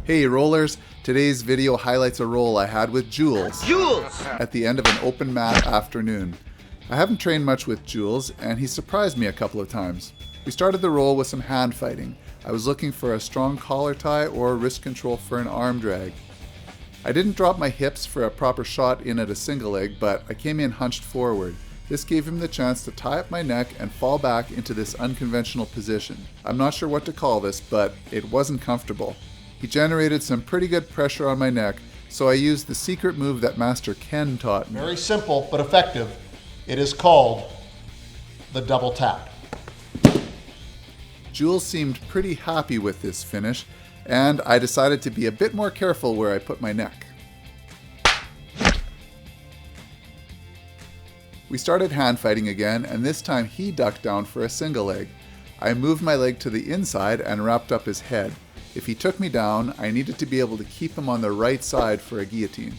Hey rollers, today's video highlights a roll I had with Jules at the end of an open mat afternoon. I haven't trained much with Jules and he surprised me a couple of times. We started the roll with some hand fighting. I was looking for a strong collar tie or wrist control for an arm drag. I didn't drop my hips for a proper shot in at a single leg, but I came in hunched forward. This gave him the chance to tie up my neck and fall back into this unconventional position. I'm not sure what to call this, but it wasn't comfortable. He generated some pretty good pressure on my neck, so I used the secret move that Master Ken taught me. Very simple but effective. It is called the double tap. Jules seemed pretty happy with this finish, and I decided to be a bit more careful where I put my neck. We started hand fighting again, and this time he ducked down for a single leg. I moved my leg to the inside and wrapped up his head. If he took me down, I needed to be able to keep him on the right side for a guillotine.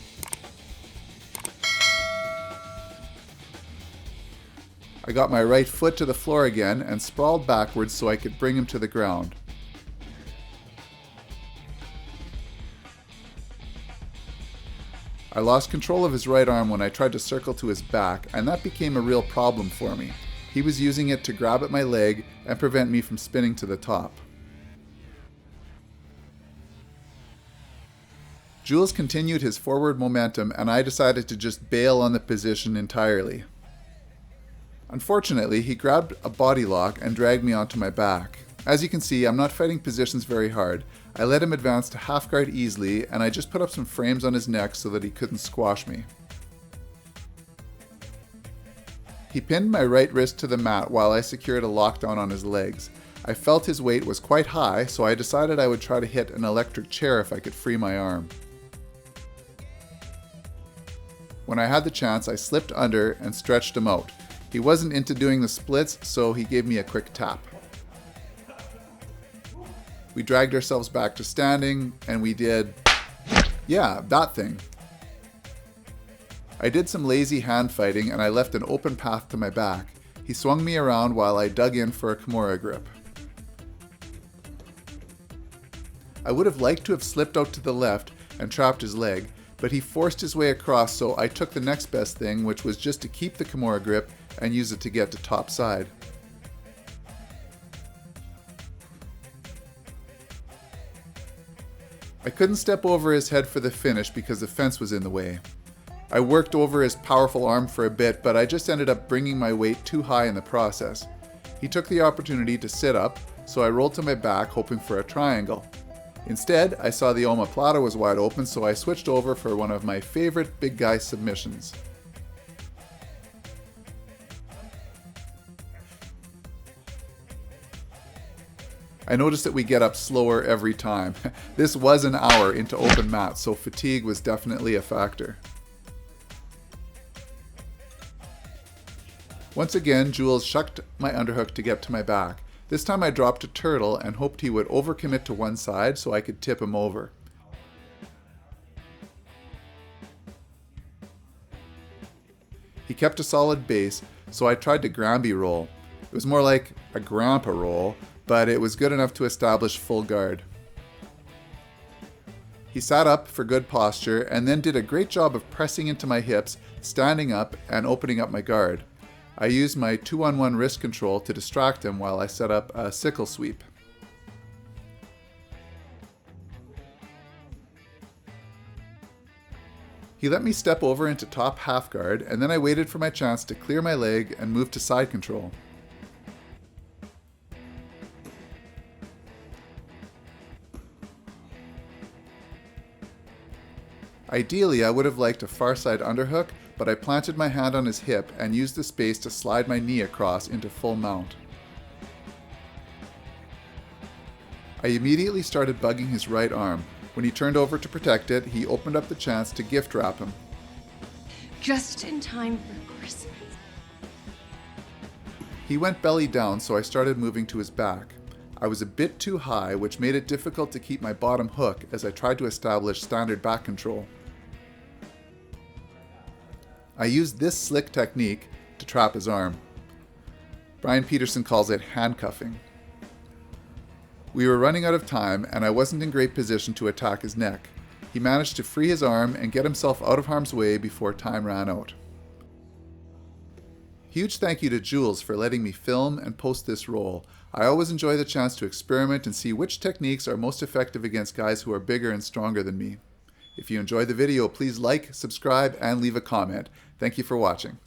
I got my right foot to the floor again and sprawled backwards so I could bring him to the ground. I lost control of his right arm when I tried to circle to his back, and that became a real problem for me. He was using it to grab at my leg and prevent me from spinning to the top. Jules continued his forward momentum and I decided to just bail on the position entirely. Unfortunately, he grabbed a body lock and dragged me onto my back. As you can see, I'm not fighting positions very hard. I let him advance to half guard easily and I just put up some frames on his neck so that he couldn't squash me. He pinned my right wrist to the mat while I secured a lockdown on his legs. I felt his weight was quite high, so I decided I would try to hit an electric chair if I could free my arm. When I had the chance, I slipped under and stretched him out. He wasn't into doing the splits, so he gave me a quick tap. We dragged ourselves back to standing, and we did, yeah, that thing. I did some lazy hand fighting, and I left an open path to my back. He swung me around while I dug in for a Kimura grip. I would have liked to have slipped out to the left and trapped his leg, but he forced his way across, so I took the next best thing, which was just to keep the Kimura grip and use it to get to top side. I couldn't step over his head for the finish because the fence was in the way. I worked over his powerful arm for a bit, but I just ended up bringing my weight too high in the process. He took the opportunity to sit up, so I rolled to my back hoping for a triangle. Instead, I saw the omoplata was wide open, so I switched over for one of my favorite big guy submissions. I noticed that we get up slower every time. This was an hour into open mat, so fatigue was definitely a factor. Once again, Jules shucked my underhook to get to my back. This time I dropped a turtle and hoped he would overcommit to one side so I could tip him over. He kept a solid base, so I tried to Granby roll. It was more like a grandpa roll, but it was good enough to establish full guard. He sat up for good posture and then did a great job of pressing into my hips, standing up and opening up my guard. I used my 2-on-1 wrist control to distract him while I set up a sickle sweep. He let me step over into top half guard, and then I waited for my chance to clear my leg and move to side control. Ideally, I would have liked a far side underhook, but I planted my hand on his hip and used the space to slide my knee across into full mount. I immediately started bugging his right arm. When he turned over to protect it, he opened up the chance to gift wrap him. Just in time for Christmas. He went belly down, so I started moving to his back. I was a bit too high, which made it difficult to keep my bottom hook as I tried to establish standard back control. I used this slick technique to trap his arm. Brian Peterson calls it handcuffing. We were running out of time, and I wasn't in great position to attack his neck. He managed to free his arm and get himself out of harm's way before time ran out. Huge thank you to Jules for letting me film and post this roll. I always enjoy the chance to experiment and see which techniques are most effective against guys who are bigger and stronger than me. If you enjoyed the video, please like, subscribe, and leave a comment. Thank you for watching.